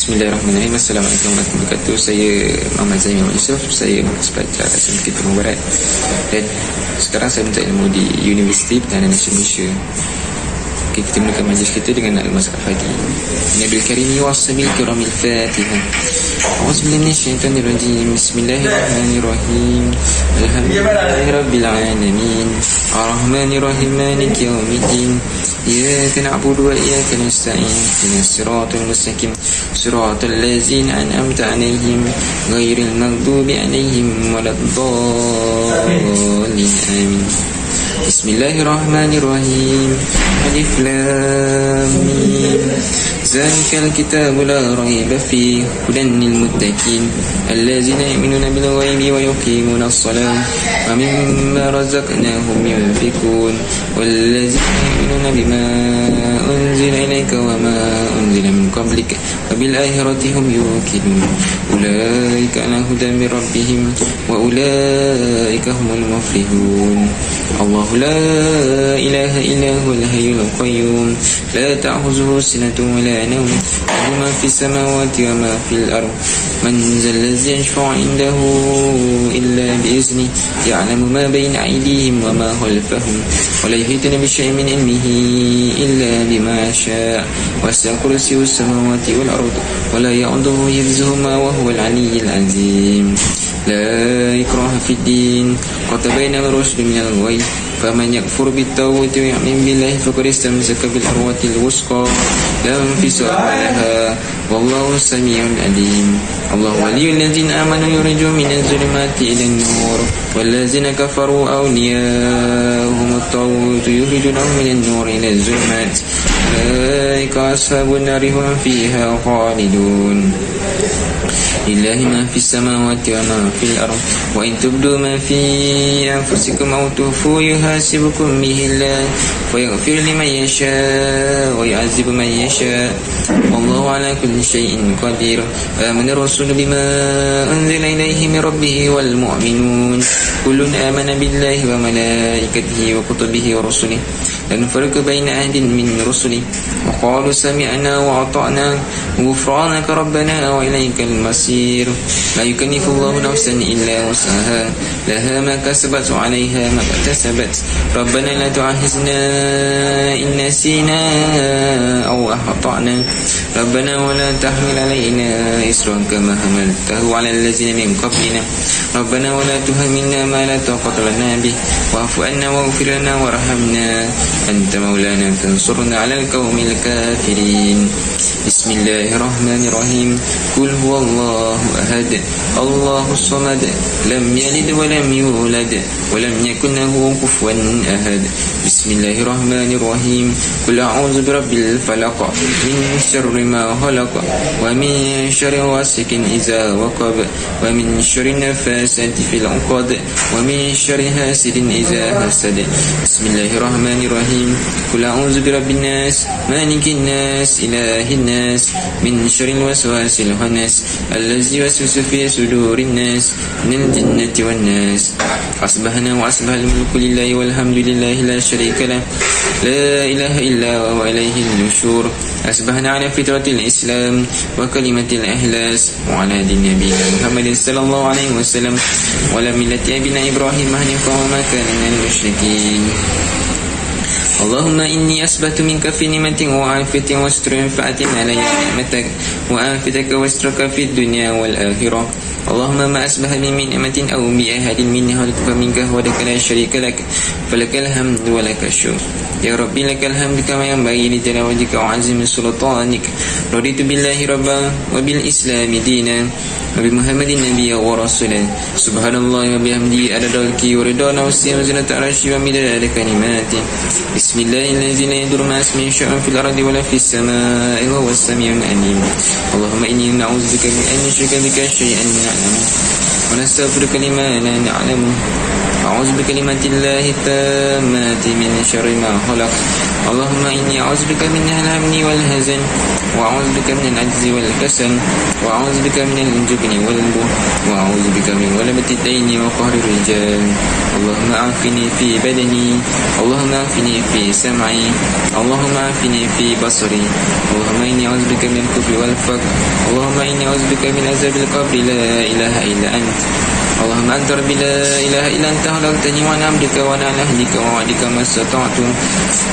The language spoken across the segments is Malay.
Bismillahirrahmanirrahim. Assalamualaikum warahmatullahi wabarakatuh. Saya Muhammad Zainal Yusof. Saya bekas pelajar asal Bukit Timur Barat. Dan sekarang saya menuntut ilmu di Universiti Pertahanan Nasional Malaysia. Okay, kita mulakan majlis kita dengan Al-Mas'al Fadi. Nabil Karimi wasabil kiramil Fatihah. A'udzubillahi minasyaitonir rajim. Bismillahirrahmanirrahim. Alhamdulillahi rabbil alamin. Arrahmanir rahim maliki yaumiddin. إياك نعبد وإياك نستعين اهدنا الصراط المستقيم صراط الذين أنعمت عليهم غير المغضوب عليهم ولا الضالين آمين بسم الله الرحمن الرحيم ألف لام ميم ذلك الكتاب لا ريب فيه هدى للمتقين الذين يؤمنون بالغيب ويقيمون الصلاة ومما رزقناهم ينفقون والذين يؤمنون بما أنزل إليك وما أنزل من قبلك وبالآخرة هم يوقنون أولئك على هدى من ربهم وأولئك هم المفلحون الله لا إله إلا هو الحي القيوم لا تأخذه سنة ولا نوم له ما في السماوات وما في الأرض من ذا الذي يشفع عنده إلا بإذنه يعلم ما بين أيديهم وما خلفهم ولا يحيطون بشيء من علمه إلا بما شاء وسع كرسيه السماوات والأرض ولا يؤوده حفظهما وهو العلي العظيم لا إكراه في الدين قد تبين الرشد من الغي فمن يكفر بالطاغوت ويؤمن بالله فقد استمسك بالعروة الوثقى لا انفصام لها والله سميع عليم الله ولي الذين آمنوا يخرجهم من الظلمات إلى النور والذين كفروا أولياءهم الطاغوت يخرجونهم من النور إلى الظلمات أولئك أصحاب النار هم فيها خالدون لله ما في السماوات وما في الأرض وإن تبدوا ما في أنفسكم أو تخفوه يحاسبكم به الله ويغفر لمن يشاء ويعذب من يشاء والله على كل شيء قدير آمن الرسول بما أنزل إليه من ربه والمؤمنون كل آمن بالله وملائكته وكتبه ورسله لا نفرق بين أحد من رسله وقالوا سمعنا وأطعنا غفرانك ربنا وإليك المصير لا يكلف الله نفسا إلا وسعها لها ما كسبت وعليها ما اكتسبت ربنا لا تؤاخذنا إن نسينا أو أخطأنا ربنا ولا تحمل علينا إصرا كما حملته على الذين من قبلنا ربنا ولا تحملنا ما لا طاقة لنا به واعف عنا واغفر لنا وارحمنا أنت مولانا فانصرنا على القوم الكافرين بسم الله الرحمن الرحيم قل هو الله أحد الله الصمد لم يلد ولم يولد ولم يكن له كفوا أحد بسم الله الرحمن الرحيم قل أعوذ برب الفلق من شر ما خلق ومن شر غاسق إذا وقب ومن شر النفاثات في العقد ومن شر حاسد إذا حسد بسم الله الرحمن الرحيم قل أعوذ برب الناس مالك الناس إله الناس من شر الوسواس الخناس الذي يوسوس في صدور الناس من الجنة والناس أصبحنا وأصبح الملك لله والحمد لله لا شريك له لا إله إلا هو إليه النشور أصبحنا على فطرة الإسلام وكلمة الإخلاص وعلى دين نبينا محمد صلى الله عليه وسلم وعلى ملة أبينا إبراهيم حنيفا وما كان من المشركين اللهم إني أثبت منك في نعمة وعافية وستر منفعة علي نعمتك وعافيتك وسترك في الدنيا والآخرة اللهم ما أصبح من نعمة أو بأحد من خلقك منك ولك لا شريك لك فلك الحمد ولك الشكر يا ربي لك الحمد كما ينبغي لجلال وجهك وعظيم سلطانك رضيت بالله ربا وبالإسلام دينا وبمحمد النبي ورسولا سبحان الله وبحمده عدد ملكه ورضا نفسه وزنة عرشه ومداد كلماته بسم الله الذي لا يضر مع اسمه شيء في الأرض ولا في السماء وهو السميع العليم اللهم إني نعوذ بك من أن نشرك بك شيئا نعلمه ونستغفرك لما لا نعلمه أعوذ بكلمات الله التامات من شر ما خلق اللهم إني أعوذ بك من الهم والحزن وأعوذ بك من العجز والكسل وأعوذ بك من الجبن والبخل وأعوذ بك من غلبة الدين وقهر الرجال اللهم عافني في بدني اللهم عافني في سمعي اللهم عافني في بصري اللهم إني أعوذ بك من الكفر والفقر اللهم إني أعوذ بك من عذاب القبر لا إله إلا أنت اللهم أنت ربي لا إله إلا أنت خلقتني وأنا عبدك وأنا على عهدك ووعدك ما استطعت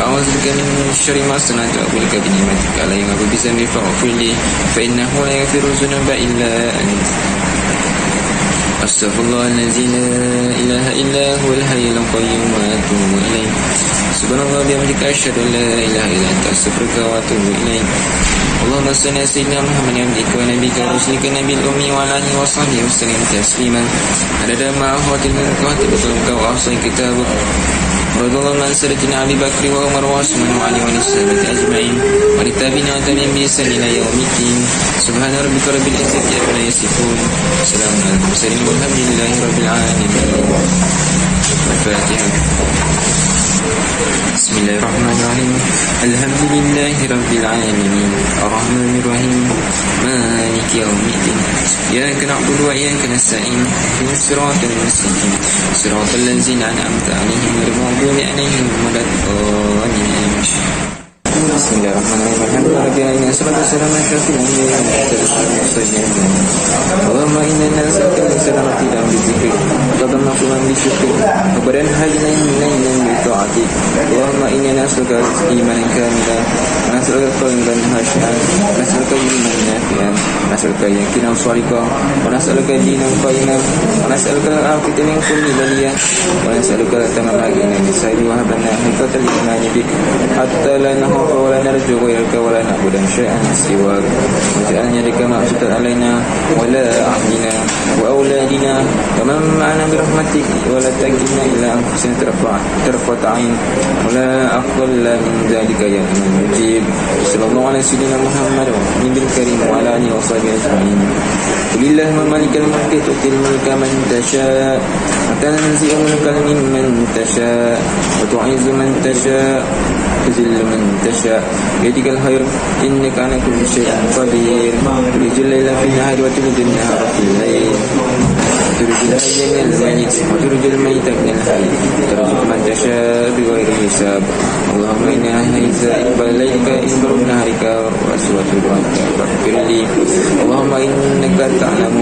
أعوذ بك من شر ما صنعت وأقول لك بنعمتك علي وأقول بذنبي فاغفر لي فإنه لا يغفر الذنوب إلا أنت أستغفر الله الذي لا إله إلا هو الحي القيوم وأتوب إليه سبحان الله وبحمدك أشهد أن لا إله إلا أنت أستغفرك وأتوب إليك اللهم صل على سيدنا محمد عبدك ونبيك ورسولك النبي الأمي وعلى آله وصحبه وسلم تسليما عدد ما أحاط الملك وكتبك وأحصى كتابك رضي الله عن سيدنا أبي بكر وعمر وعثمان وعلي والصحابة أجمعين وللتابعين وتابعين بإحسان إلى يوم الدين سبحان ربك رب العزة عما يصفون سلام على المرسلين والحمد لله رب العالمين الفاتحة بسم الله الرحمن الرحيم الحمد لله رب العالمين الرحمن الرحيم مالك يوم الدين إياك نعبد وإياك نستعين اهدنا الصراط المستقيم صراط الذين أنعمت عليهم غير المغضوب عليهم ولا الضالين Bismillahirrahmanirrahim. Alhamdulillah salatu wassalamu ala asyrafil anbiya'i wal mursalin. Allahumma inna nas'aluka min salamati dan bizikri wa tamamman bi syukri wa badan hadina min ta'atik. Allahumma inna nas'aluka imanan kamilan wa nas'aluka qalban khashi'an wa nas'aluka ilman nafi'an wa nas'aluka yaqinan shalihan wa nas'aluka dinan qayyiman wa nas'aluka al-afiyata min kulli baliyah wa nas'aluka tamamma al-ihsani wa habana hifdhal imani bik hatta la ولا نرجو غيرك ولا نعبد شيئا سواك واجعل يدك مبسوطة علينا ولا أهلنا وأولادنا ومن معنا برحمتك ولا تكلنا إلى أنفسنا طرفة عين ولا أقل من ذلك يا من مجيب صلى الله على سيدنا محمد والنبي الكريم وعلى آله وصحبه أجمعين قل اللهم مالك الملك تؤتي الملك من تشاء وتنزع الملك ممن تشاء وتعز من تشاء تذل من تشاء بيدك الخير إنك على كل شيء قدير تولج الليل في النهار وتولج النهار في الليل تولج الحي من الميت وتولج الميت من الحي ترزق من تشاء بغير حساب اللهم إنا هيزا إقبال ليلك إقبال نهارك وأسوة دعائك فاغفر لي اللهم إنك تعلم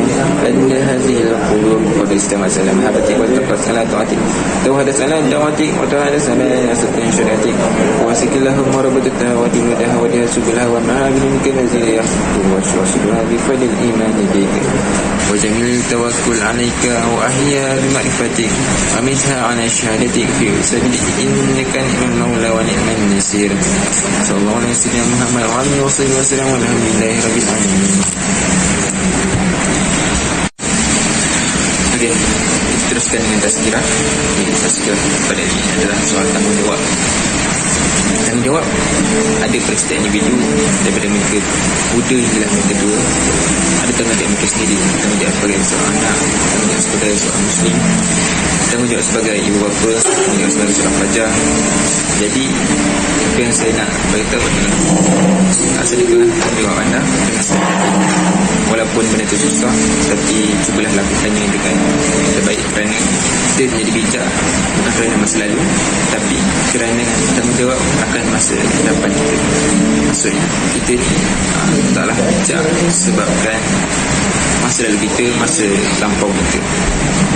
أن هذه القلوب قد استمعت على محبتك واتقت على طاعتك توهدت على دعوتك وتوهدت على نصرة شريعتك واسك اللهم ربط التهوات وتهواتها سبلها ومعابد منك نزيل يحفظ واشرشدها بفضل الإيمان بك وجميل التوكل عليك وأحيا بمعرفتك ومتها على شهادتك في سبيل إنك نعم المولى ونعم النصير صلى الله عليه وسلم محمد وعلى آله وصحبه وسلم والحمد لله رب العالمين. Okey, teruskan dengan tazkirah. Tazkirah pada ini adalah soal tanggungjawab. Tanggungjawab ada pada setiap individu daripada mereka muda hingga mereka tua. Ada tanggungjawab mereka sendiri, tanggungjawab sebagai seorang anak, tanggungjawab sebagai seorang muslim, tanggungjawab sebagai ibu bapa, tanggungjawab sebagai seorang pelajar. Jadi apa yang saya nak beritahu adalah sedekah tanggungjawab anda dengan sedekah. Walaupun benda itu susah, tapi cubalah lakukannya dengan yang terbaik, kerana kita menjadi bijak bukan kerana masa lalu, tapi kerana tanggungjawab akan masa depan kita. Maksudnya kita ni taklah bijak sebabkan masa lalu kita, masa lampau kita,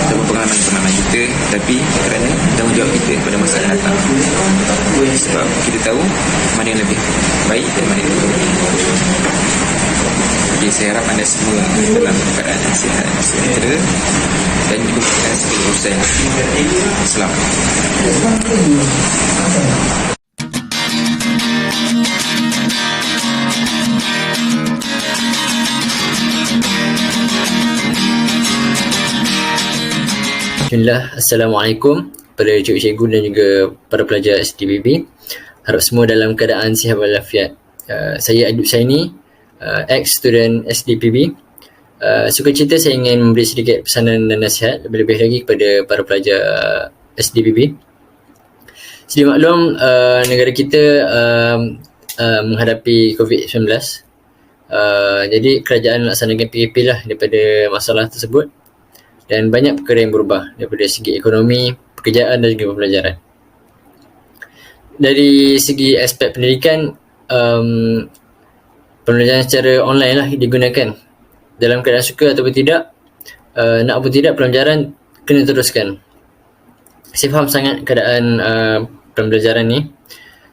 ataupun pengalaman-pengalaman kita, tapi kerana tanggungjawab kita pada masa akan datang. Sebab kita tahu mana yang lebih baik dan mana yang lebih baik. Jadi saya harap anda semua dalam keadaan sihat, sejahtera dan diberikan segala urusan. Selamat. Bismillah, Assalamualaikum pada cikgu-cikgu dan juga para pelajar SDPB. Harap semua dalam keadaan sihat walafiat. Saya Adib Saini, ex-student SDPB. Sukacita saya ingin memberi sedikit pesanan dan nasihat lebih-lebih lagi kepada para pelajar SDPB. Sedia maklum, negara kita menghadapi COVID-19 Jadi kerajaan laksanakan PKP lah daripada masalah tersebut, dan banyak perkara yang berubah daripada segi ekonomi, pekerjaan dan juga pembelajaran. Dari segi aspek pendidikan, pembelajaran secara online lah digunakan. Dalam keadaan suka ataupun tidak, nak ataupun tidak, pembelajaran kena teruskan. Saya faham sangat keadaan pembelajaran ni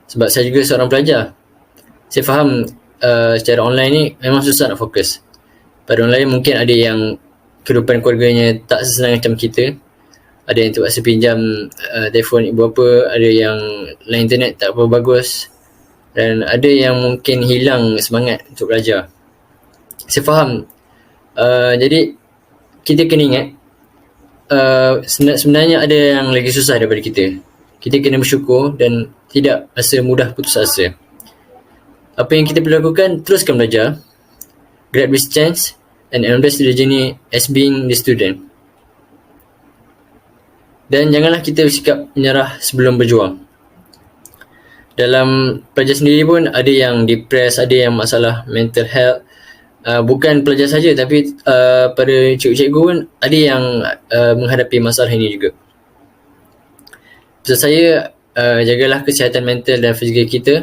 sebab saya juga seorang pelajar. Saya faham secara online ni memang susah nak fokus. Pada orang lain mungkin ada yang kehidupan keluarganya tak sesenang macam kita. Ada yang terpaksa pinjam telefon ibu bapa, ada yang line internet tak apa bagus, dan ada yang mungkin hilang semangat untuk belajar. Saya faham. Jadi kita kena ingat sebenarnya ada yang lagi susah daripada kita. Kita kena bersyukur dan tidak rasa mudah putus asa. Apa yang kita perlu lakukan, teruskan belajar, grab this chance and embrace the journey as being the student. Dan janganlah kita bersikap menyerah sebelum berjuang. Dalam pelajar sendiri pun ada yang depressed, ada yang masalah mental health. Bukan pelajar saja, tapi pada cikgu-cikgu pun ada yang menghadapi masalah ini juga. Pesan saya, jagalah kesihatan mental dan fizikal kita.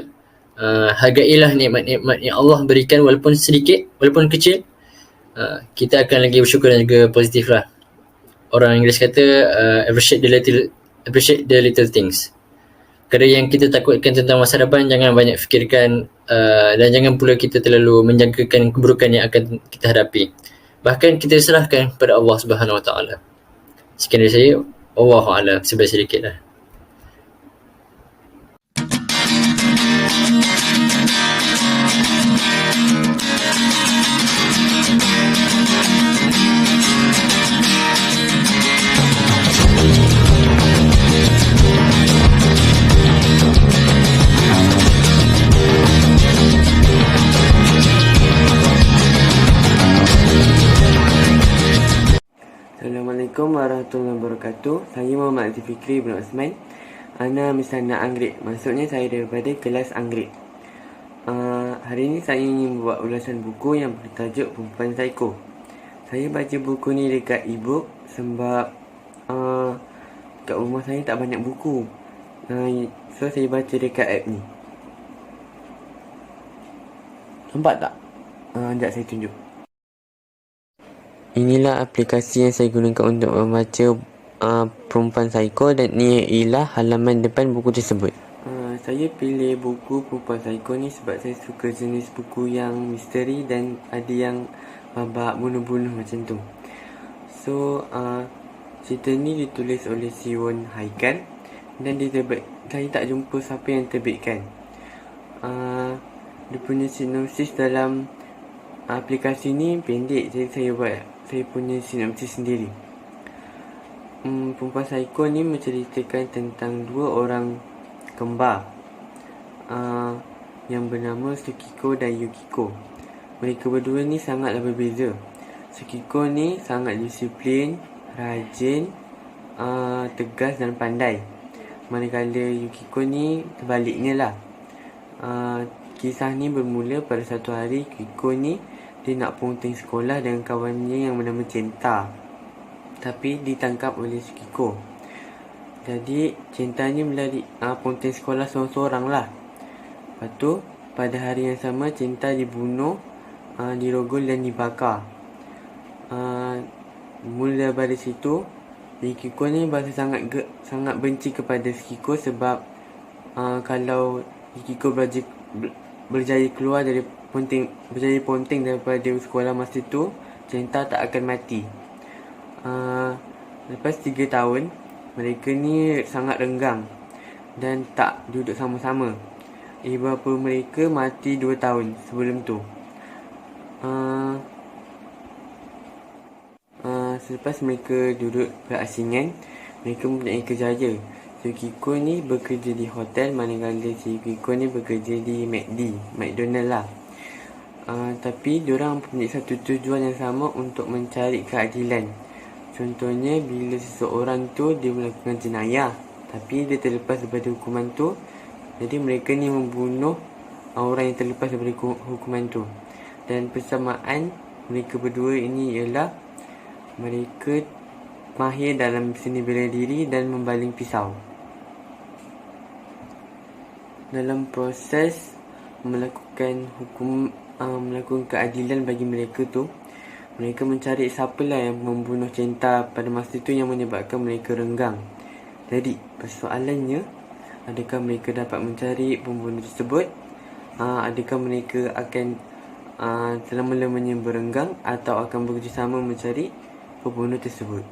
Hargailah nikmat-nikmat yang Allah berikan, walaupun sedikit, walaupun kecil. Kita akan lagi bersyukur dan juga positif lah. Orang Inggeris kata appreciate the little things. Kerana yang kita takutkan tentang masa depan, jangan banyak fikirkan, dan jangan pula kita terlalu menjangkakan keburukan yang akan kita hadapi. Bahkan kita serahkan kepada Allah Subhanahu Wa Taala. Sekian dari saya. Wallahu a'lam. Sebenarnya sedikit lah. Assalamualaikum warahmatullahi wabarakatuh. Saya Muhammad Zulfikri bin Osman. Ana Misana Anggrek. Maksudnya saya daripada kelas Anggrek. Hari ini saya ingin membuat ulasan buku yang bertajuk Perempuan Psycho. Saya baca buku ni dekat e-book sebab kat rumah saya tak banyak buku. So saya baca dekat app ni. Nampak tak? Sekejap saya tunjuk. Inilah aplikasi yang saya gunakan untuk membaca Perempuan Psycho, dan ni ialah halaman depan buku tersebut. Saya pilih buku Perempuan Psycho ni sebab saya suka jenis buku yang misteri dan ada yang babak bunuh-bunuh macam tu. So cerita ni ditulis oleh Siwon Haikal dan saya tak jumpa siapa yang terbitkan. Dia punya sinopsis dalam aplikasi ni pendek, jadi saya punya sinopsis sendiri. Perempuan Psycho ni menceritakan tentang dua orang kembar yang bernama Tsukiko dan Yukiko. Mereka berdua ni sangatlah berbeza. Tsukiko ni sangat disiplin, rajin, tegas dan pandai. Manakala Yukiko ni terbaliknya lah. Kisah ni bermula pada satu hari Yukiko ni dia nak punting sekolah dengan kawannya yang bernama Cinta, tapi ditangkap oleh Tsukiko. Jadi Cinta ni melari punting sekolah seorang-seorang lah. Lepas tu pada hari yang sama Cinta dibunuh, dirogol dan dibakar. Mula daripada situ Yukiko ni berasa sangat benci kepada Tsukiko sebab kalau Yukiko berjaya keluar dari ponting daripada sekolah masa tu, Cinta tak akan mati. Lepas 3 tahun mereka ni sangat renggang dan tak duduk sama-sama. Ibu bapa mereka mati 2 tahun sebelum tu. Selepas mereka duduk berasingan, mereka mempunyai kerjaya. Yukiko ni bekerja di hotel, manakala Yukiko ni bekerja di McDonald lah. Tapi diorang mempunyai satu tujuan yang sama untuk mencari keadilan. Contohnya bila seseorang tu dia melakukan jenayah tapi dia terlepas daripada hukuman tu, jadi mereka ni membunuh orang yang terlepas daripada hukuman tu. Dan persamaan mereka berdua ini ialah mereka mahir dalam seni bela diri dan membaling pisau. Dalam proses melakukan melakukan keadilan bagi mereka tu, mereka mencari siapalah yang membunuh Cinta pada masa itu yang menyebabkan mereka renggang. Jadi persoalannya, adakah mereka dapat mencari pembunuh tersebut? Adakah mereka akan selama-lamanya berenggang atau akan bekerjasama mencari pembunuh tersebut?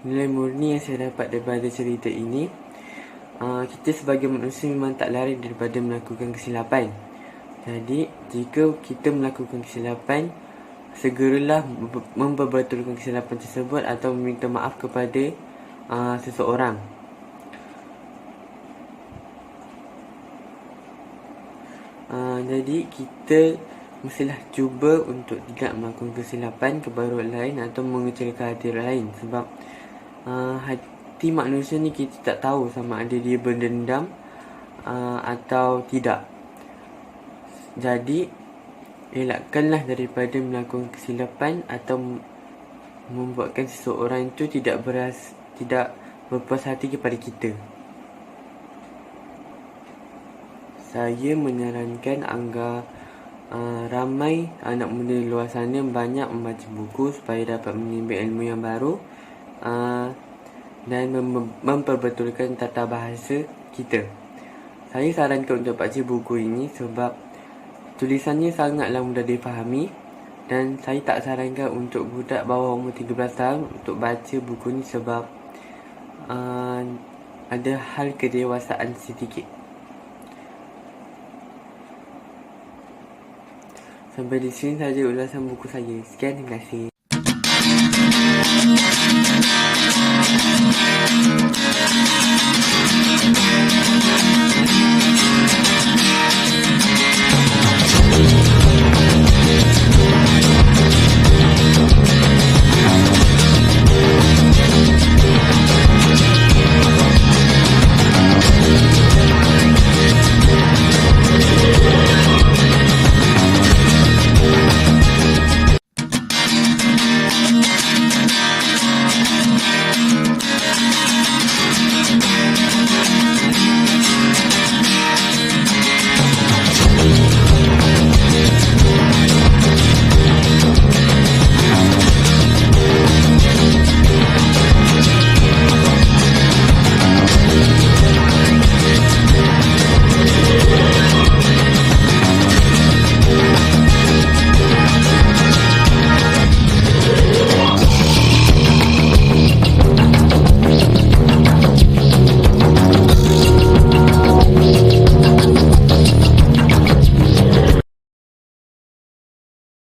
Nilai murni yang saya dapat daripada cerita ini, kita sebagai manusia memang tak lari daripada melakukan kesilapan. Jadi jika kita melakukan kesilapan, segeralah memperbetulkan kesilapan tersebut atau meminta maaf kepada seseorang. Jadi kita mestilah cuba untuk tidak melakukan kesilapan kepada orang lain atau mengecewakan hati orang lain. Sebab hati manusia ni kita tak tahu sama ada dia berdendam atau tidak. Jadi elakkanlah daripada melakukan kesilapan atau membuatkan seseorang itu tidak berpuas hati kepada kita. Saya menyarankan agar ramai anak muda di luar sana banyak membaca buku supaya dapat menimba ilmu yang baru dan memperbetulkan tata bahasa kita. Saya sarankan untuk baca buku ini sebab tulisannya sangatlah mudah difahami, dan saya tak sarankan untuk budak bawah umur 13 tahun untuk baca buku ini sebab ada hal kedewasaan sedikit. Sampai di sini saja ulasan buku saya. Sekian, terima kasih.